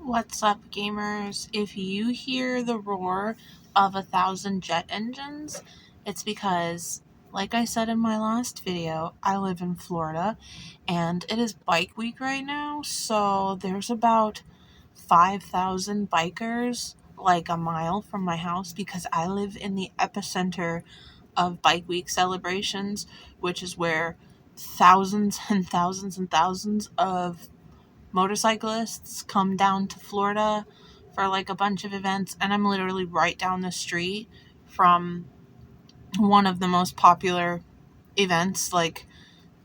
What's up, gamers? If you hear the roar of 1,000 jet engines, it's because, like I said in my last video, I live in Florida and it is bike week right now, so there's about 5,000 bikers like a mile from my house because I live in the epicenter of bike week celebrations, which is where thousands and thousands and thousands of motorcyclists come down to Florida for like a bunch of events, and I'm literally right down the street from one of the most popular events. Like,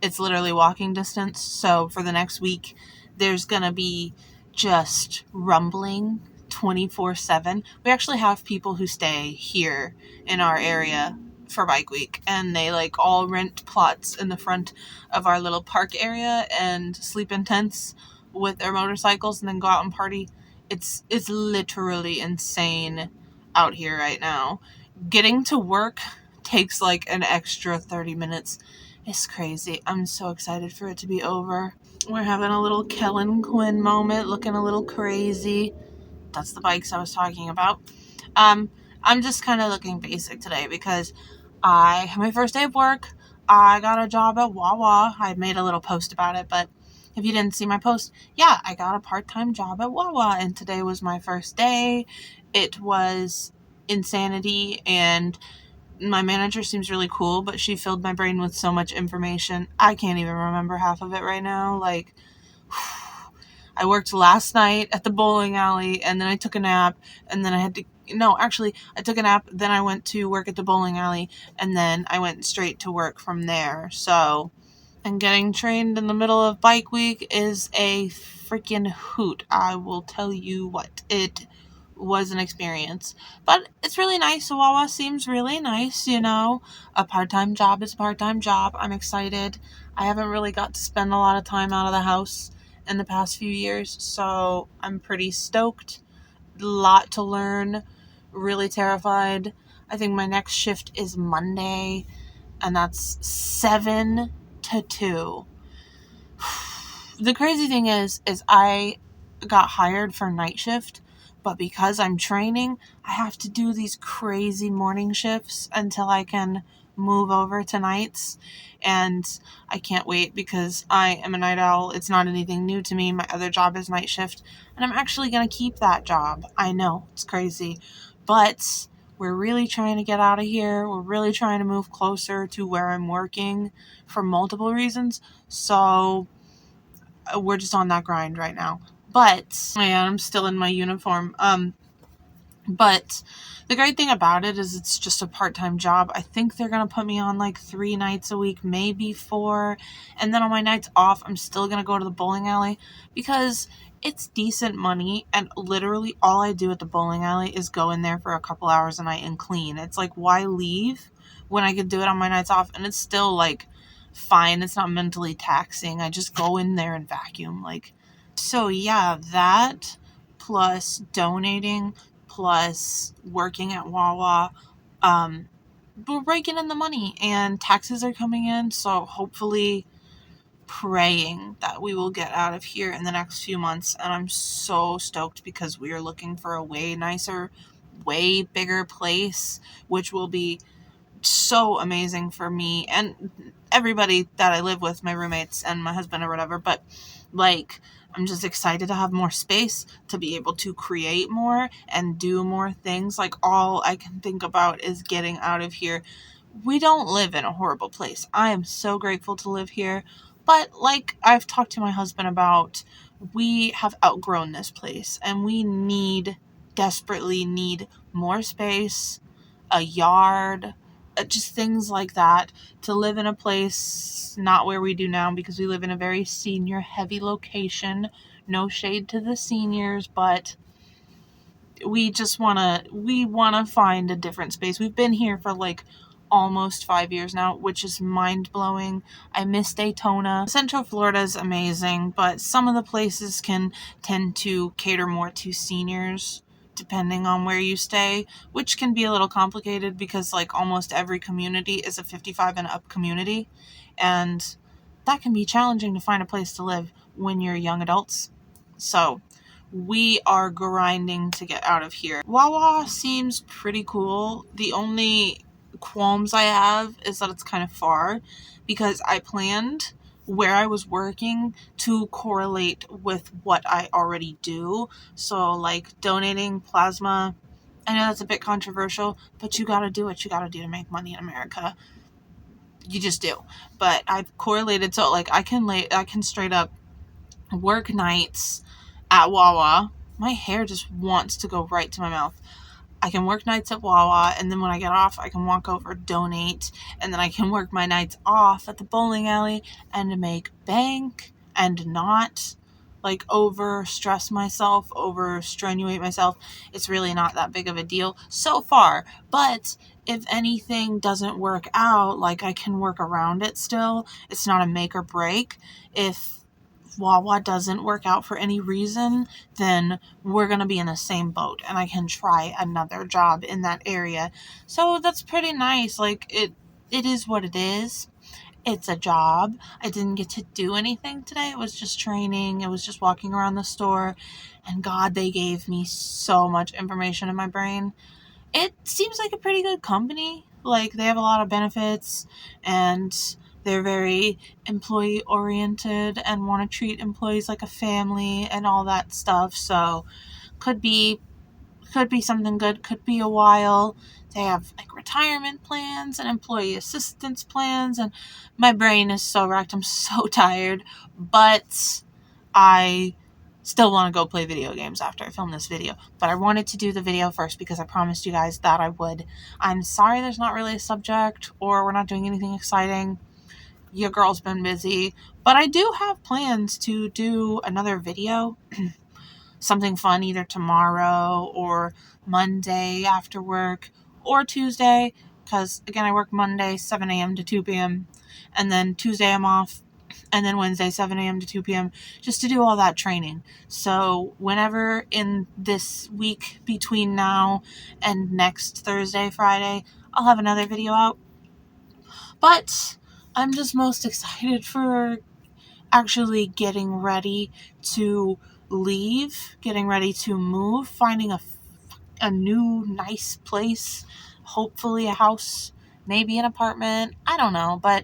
it's literally walking distance. So for the next week, there's gonna be just rumbling 24/7. We actually have people who stay here in our area for bike week, and they like all rent plots in the front of our little park area and sleep in tents with their motorcycles and then go out and party. It's literally insane out here right now. Getting to work takes like an extra 30 minutes. It's crazy. I'm so excited for it to be over. We're having a little Kellen Quinn moment, looking a little crazy. That's the bikes I was talking about. I'm just kind of looking basic today because my first day of work, I got a job at Wawa. I made a little post about it, but if you didn't see my post, yeah, I got a part-time job at Wawa, and today was my first day. It was insanity, and my manager seems really cool, but she filled my brain with so much information. I can't even remember half of it right now. Like, I worked last night at the bowling alley, and then I took a nap, and then I took a nap, then I went to work at the bowling alley, and then I went straight to work from there. So, and getting trained in the middle of bike week is a freaking hoot. I will tell you what, it was an experience. But it's really nice. Wawa seems really nice, you know. A part-time job is a part-time job. I'm excited. I haven't really got to spend a lot of time out of the house in the past few years, so I'm pretty stoked. A lot to learn. Really terrified. I think my next shift is Monday, and that's 7 to 2. The crazy thing is I got hired for night shift, but because I'm training, I have to do these crazy morning shifts until I can move over to nights, and I can't wait because I am a night owl. It's not anything new to me. My other job is night shift, and I'm actually going to keep that job. I know, it's crazy, but we're really trying to get out of here. We're really trying to move closer to where I'm working for multiple reasons, so we're just on that grind right now. But I'm still in my uniform. But the great thing about it is it's just a part-time job. I think they're going to put me on like 3 nights a week, maybe 4. And then on my nights off, I'm still going to go to the bowling alley because it's decent money. And literally all I do at the bowling alley is go in there for a couple hours a night and clean. It's like, why leave when I could do it on my nights off? And it's still like fine. It's not mentally taxing. I just go in there and vacuum. Like, so yeah, that plus donating plus working at Wawa, we're raking in the money and taxes are coming in. So hopefully, praying that we will get out of here in the next few months. And I'm so stoked because we are looking for a way nicer, way bigger place, which will be so amazing for me and everybody that I live with, my roommates and my husband or whatever. But like, I'm just excited to have more space to be able to create more and do more things. Like, all I can think about is getting out of here. We don't live in a horrible place. I am so grateful to live here. But like I've talked to my husband about, we have outgrown this place and we desperately need more space, a yard, just things like that, to live in a place not where we do now, because we live in a very senior heavy location. No shade to the seniors, but we want to find a different space. We've been here for like almost 5 years now, which is mind-blowing. I miss Daytona. Central Florida is amazing, but some of the places can tend to cater more to seniors depending on where you stay, which can be a little complicated because like almost every community is a 55 and up community, and that can be challenging to find a place to live when you're young adults. So we are grinding to get out of here. Wawa seems pretty cool. The only qualms I have is that it's kind of far, because I planned where I was working to correlate with what I already do. So, like, donating plasma, I know that's a bit controversial, but you gotta do what you gotta do to make money in America. You just do. But I've correlated, so like I can straight up work nights at Wawa. My hair just wants to go right to my mouth. I can work nights at Wawa, and then when I get off, I can walk over, donate, and then I can work my nights off at the bowling alley and make bank and not like over stress myself, over strenuate myself. It's really not that big of a deal so far. But if anything doesn't work out, like, I can work around it still. It's not a make or break. If Wawa doesn't work out for any reason, then we're going to be in the same boat and I can try another job in that area. So that's pretty nice. Like, it is what it is. It's a job. I didn't get to do anything today. It was just training. It was just walking around the store. And God, they gave me so much information in my brain. It seems like a pretty good company. Like, they have a lot of benefits, and they're very employee oriented and want to treat employees like a family and all that stuff. So could be something good, could be a while. They have like retirement plans and employee assistance plans, and my brain is so wrecked. I'm so tired, but I still want to go play video games after I film this video. But I wanted to do the video first because I promised you guys that I would. I'm sorry there's not really a subject, or we're not doing anything exciting. Your girl's been busy, but I do have plans to do another video. Something fun either tomorrow or Monday after work, or Tuesday, because again, I work Monday 7 a.m. to 2 p.m. and then Tuesday I'm off, and then Wednesday 7 a.m. to 2 p.m. just to do all that training. So whenever in this week between now and next Thursday, Friday, I'll have another video out. But I'm just most excited for actually getting ready to leave, getting ready to move, finding a new nice place, hopefully a house, maybe an apartment, I don't know, but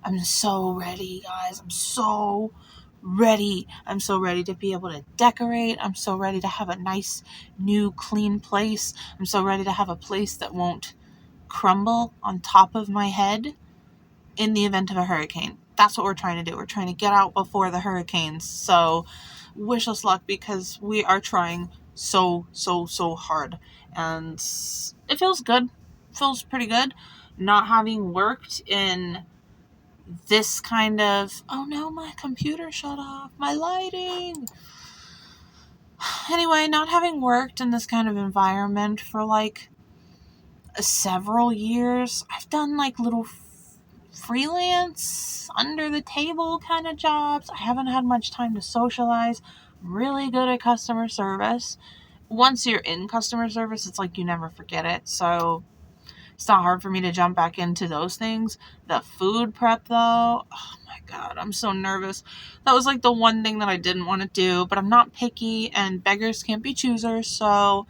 I'm so ready, guys. I'm so ready. I'm so ready to be able to decorate. I'm so ready to have a nice, new, clean place. I'm so ready to have a place that won't crumble on top of my head in the event of a hurricane. That's what we're trying to do. We're trying to get out before the hurricanes. So wish us luck, because we are trying so hard. And it feels good. It feels pretty good. Not having worked in this kind of... Oh no, my computer shut off. My lighting. Anyway, not having worked in this kind of environment for like several years. I've done like little freelance, under the table kind of jobs. I haven't had much time to socialize. I'm really good at customer service. Once you're in customer service, it's like you never forget it. So it's not hard for me to jump back into those things. The food prep, though, oh my God, I'm so nervous. That was like the one thing that I didn't want to do, but I'm not picky, and beggars can't be choosers. So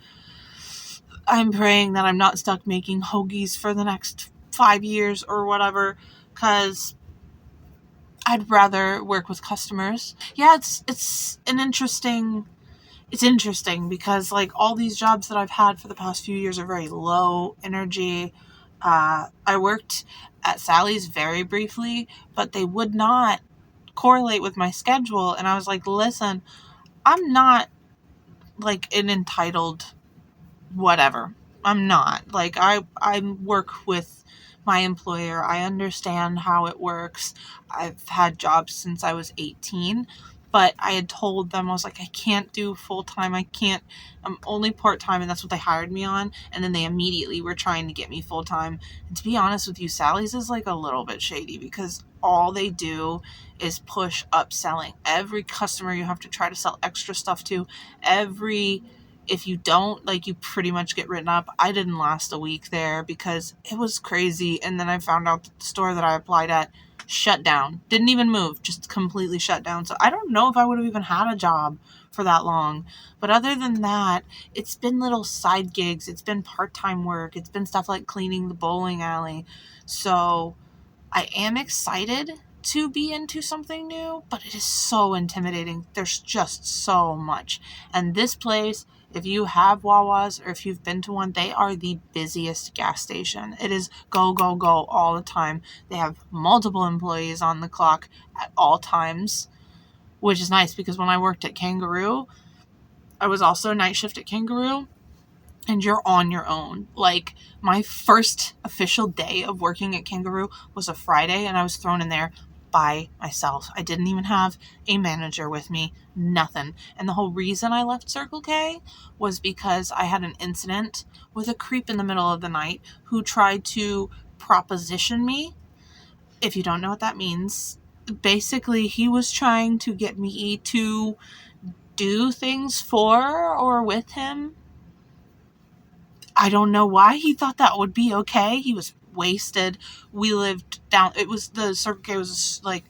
I'm praying that I'm not stuck making hoagies for the next 5 years or whatever, because I'd rather work with customers. Yeah, it's interesting because like all these jobs that I've had for the past few years are very low energy. I worked at Sally's very briefly, but they would not correlate with my schedule, and I was like, listen, I'm not like an entitled whatever. I'm not. Like, I work with my employer. I understand how it works. I've had jobs since I was 18, but I had told them, I was like, I can't do full time. I'm only part time, and that's what they hired me on. And then they immediately were trying to get me full time. And to be honest with you, Sally's is like a little bit shady, because all they do is push upselling. Every customer you have to try to sell extra stuff to. If you don't, like, you pretty much get written up. I didn't last a week there because it was crazy. And then I found out that the store that I applied at shut down. Didn't even move, just completely shut down. So I don't know if I would have even had a job for that long. But other than that, it's been little side gigs. It's been part-time work. It's been stuff like cleaning the bowling alley. So I am excited to be into something new, but it is so intimidating. There's just so much. And this place, if you have Wawas or if you've been to one, they are the busiest gas station. It is go, go, go all the time. They have multiple employees on the clock at all times, which is nice because when I worked at Kangaroo, I was also night shift at Kangaroo, and you're on your own. Like, my first official day of working at Kangaroo was a Friday, and I was thrown in there by myself. I didn't even have a manager with me, nothing. And the whole reason I left Circle K was because I had an incident with a creep in the middle of the night who tried to proposition me. If you don't know what that means, basically he was trying to get me to do things for or with him. I don't know why he thought that would be okay. He was wasted. We lived down, it was, the Circle K was like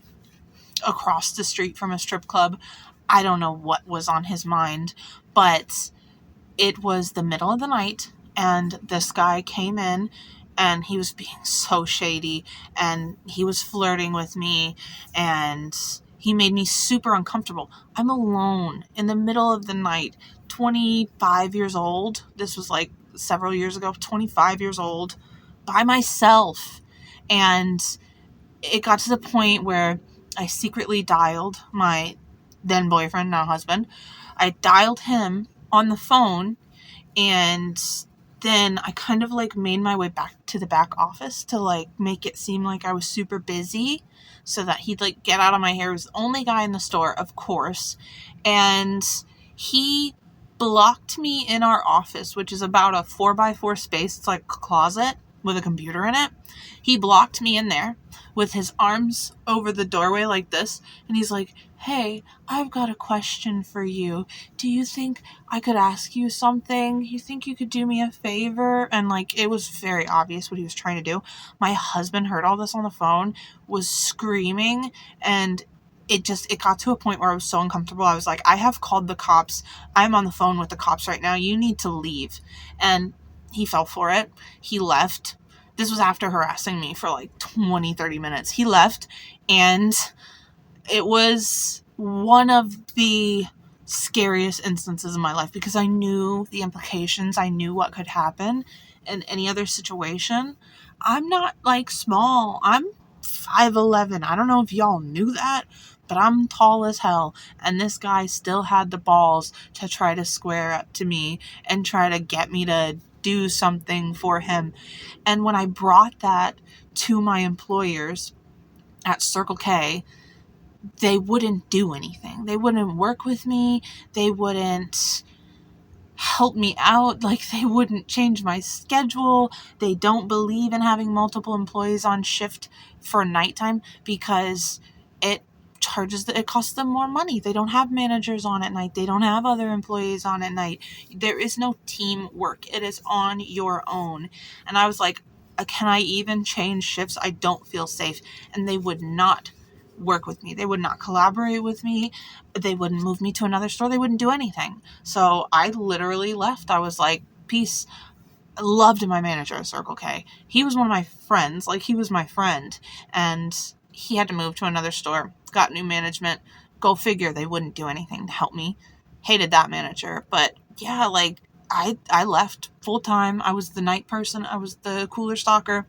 across the street from a strip club. I don't know what was on his mind, but it was the middle of the night, and this guy came in, and he was being so shady, and he was flirting with me, and he made me super uncomfortable. I'm alone in the middle of the night, 25 years old. This was like several years ago, 25 years old, by myself. And it got to the point where I secretly dialed my then boyfriend, now husband. I dialed him on the phone, and then I kind of like made my way back to the back office to like make it seem like I was super busy so that he'd like get out of my hair. He was the only guy in the store, of course. And he blocked me in our office, which is about a 4x4 space. It's like a closet with a computer in it. He blocked me in there with his arms over the doorway like this. And he's like, "Hey, I've got a question for you. Do you think I could ask you something? You think you could do me a favor?" And like, it was very obvious what he was trying to do. My husband heard all this on the phone, was screaming, and it got to a point where I was so uncomfortable. I was like, "I have called the cops. I'm on the phone with the cops right now. You need to leave." And he fell for it. He left. This was after harassing me for like 20, 30 minutes. He left, and it was one of the scariest instances in my life because I knew the implications. I knew what could happen in any other situation. I'm not like small. I'm 5'11". I don't know if y'all knew that, but I'm tall as hell. And this guy still had the balls to try to square up to me and try to get me to do something for him. And when I brought that to my employers at Circle K, they wouldn't do anything. They wouldn't work with me. They wouldn't help me out. Like, they wouldn't change my schedule. They don't believe in having multiple employees on shift for nighttime because it costs them more money. They don't have managers on at night. They don't have other employees on at night. There is no teamwork. It is on your own. And I was like, can I even change shifts? I don't feel safe. And they would not work with me. They would not collaborate with me. They wouldn't move me to another store. They wouldn't do anything. So I literally left. I was like, peace. I loved my manager at Circle K. He was one of my friends. Like, he was my friend. And he had to move to another store. Got new management. Go figure. They wouldn't do anything to help me. Hated that manager. But yeah, like, I left full time. I was the night person. I was the cooler stalker.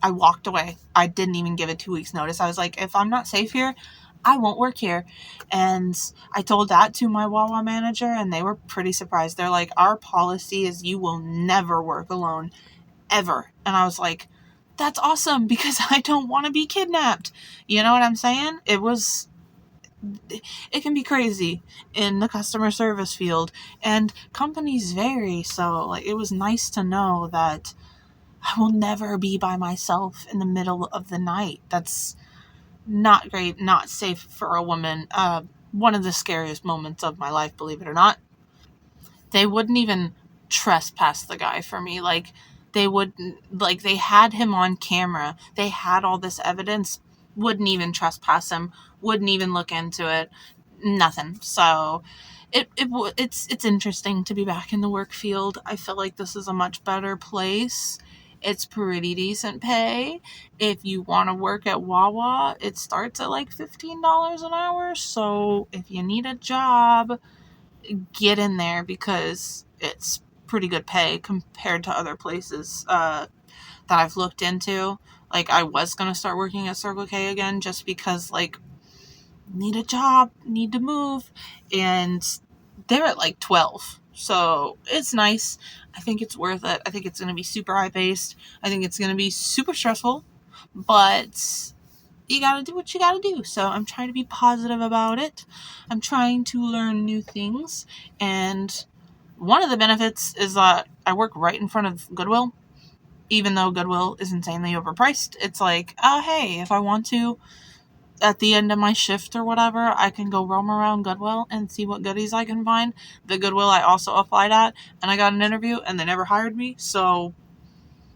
I walked away. I didn't even give it 2 weeks notice. I was like, if I'm not safe here, I won't work here. And I told that to my Wawa manager, and they were pretty surprised. They're like, our policy is you will never work alone, ever. And I was like, that's awesome, because I don't want to be kidnapped. You know what I'm saying? It can be crazy in the customer service field, and companies vary. So like, it was nice to know that I will never be by myself in the middle of the night. That's not great, not safe for a woman. One of the scariest moments of my life, believe it or not. They wouldn't even trespass the guy for me. Like, they wouldn't, like, they had him on camera. They had all this evidence. wouldn't even trespass him, wouldn't even look into it, nothing. So it's interesting to be back in the work field. I feel like this is a much better place. It's pretty decent pay. If you want to work at Wawa, it starts at like $15 an hour. So if you need a job, get in there because it's pretty good pay compared to other places that I've looked into. Like, I was gonna start working at Circle K again just because, like, need a job, need to move, and they're at like 12. So it's nice. I think it's worth it. I think it's gonna be super high paced. I think it's gonna be super stressful, but you gotta do what you gotta do. So I'm trying to be positive about it. I'm trying to learn new things, and one of the benefits is that I work right in front of Goodwill. Even though Goodwill is insanely overpriced, it's like, oh, hey, if I want to, at the end of my shift or whatever, I can go roam around Goodwill and see what goodies I can find. The Goodwill I also applied at, and I got an interview, and they never hired me, so,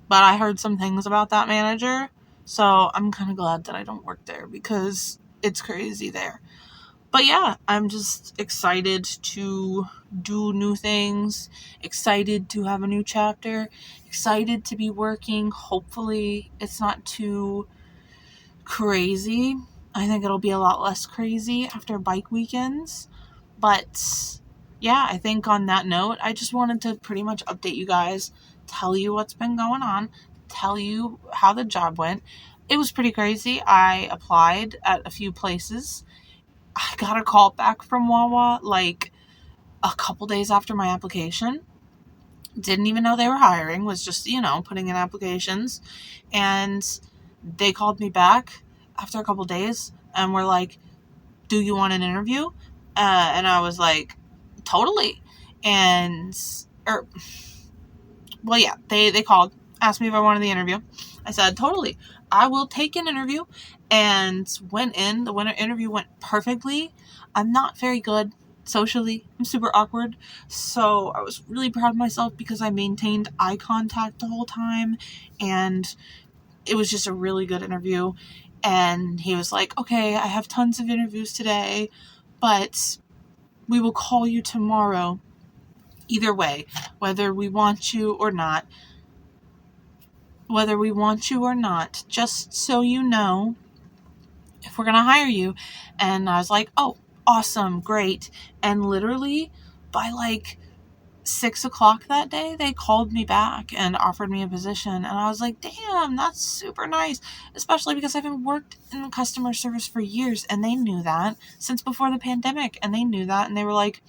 but I heard some things about that manager, so I'm kind of glad that I don't work there, because it's crazy there. But yeah, I'm just excited to do new things, excited to have a new chapter, excited to be working. Hopefully, it's not too crazy. I think it'll be a lot less crazy after bike weekends. But yeah, I think on that note, I just wanted to pretty much update you guys, tell you what's been going on, tell you how the job went. It was pretty crazy. I applied at a few places. I got a call back from Wawa like a couple days after my application. Didn't even know they were hiring, was just, putting in applications. And they called me back after a couple days and were like, do you want an interview? And I was like, totally. And, well, yeah, they called, asked me if I wanted the interview. I said, totally. I will take an interview, and went in. The interview went perfectly. I'm not very good socially. I'm super awkward. So I was really proud of myself because I maintained eye contact the whole time, and it was just a really good interview. And he was like, okay, I have tons of interviews today, but we will call you tomorrow. Either way, whether we want you or not, just so you know if we're going to hire you. And I was like, oh, awesome, great. And literally by like 6 o'clock that day, they called me back and offered me a position. And I was like, damn, that's super nice. Especially because I've been worked in customer service for years, and they knew that since before the pandemic. And they knew that. And they were like,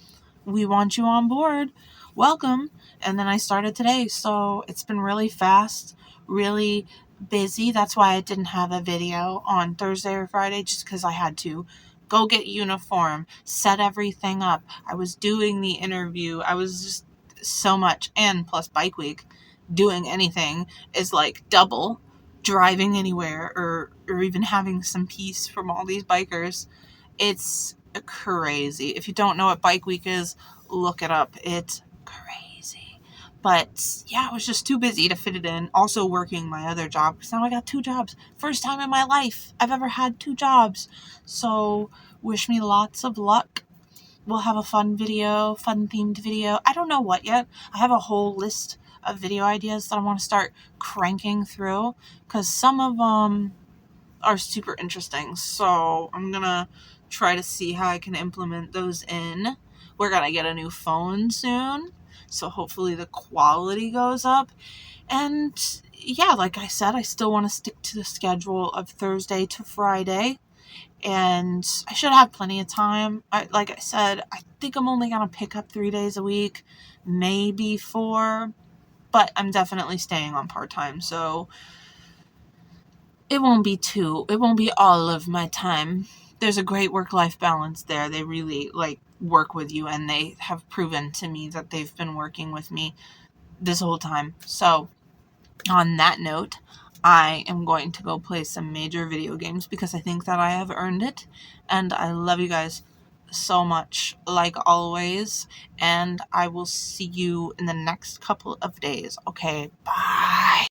we want you on board. Welcome. And then I started today. So it's been really fast, really busy. That's why I didn't have a video on Thursday or Friday, just because I had to go get uniform, set everything up. I was doing the interview. I was just so much. And plus bike week, doing anything is like double. Driving anywhere, or even having some peace from all these bikers. It's crazy. If you don't know what bike week is, look it up. It's crazy. But yeah, I was just too busy to fit it in. Also working my other job, because now I got 2 jobs. First time in my life I've ever had 2 jobs. So wish me lots of luck. We'll have a fun themed video. I don't know what yet. I have a whole list of video ideas that I want to start cranking through, because some of them are super interesting. So I'm gonna try to see how I can implement those in. We're gonna get a new phone soon, so hopefully the quality goes up. And yeah, like I said, I still want to stick to the schedule of Thursday to Friday, and I should have plenty of time. Like I said, I think I'm only gonna pick up 3 days a week, maybe 4, but I'm definitely staying on part-time, so it won't be all of my time. There's a great work-life balance there. They really work with you, and they have proven to me that they've been working with me this whole time. So on that note, I am going to go play some major video games because I think that I have earned it, and I love you guys so much, like always, and I will see you in the next couple of days. Okay, bye.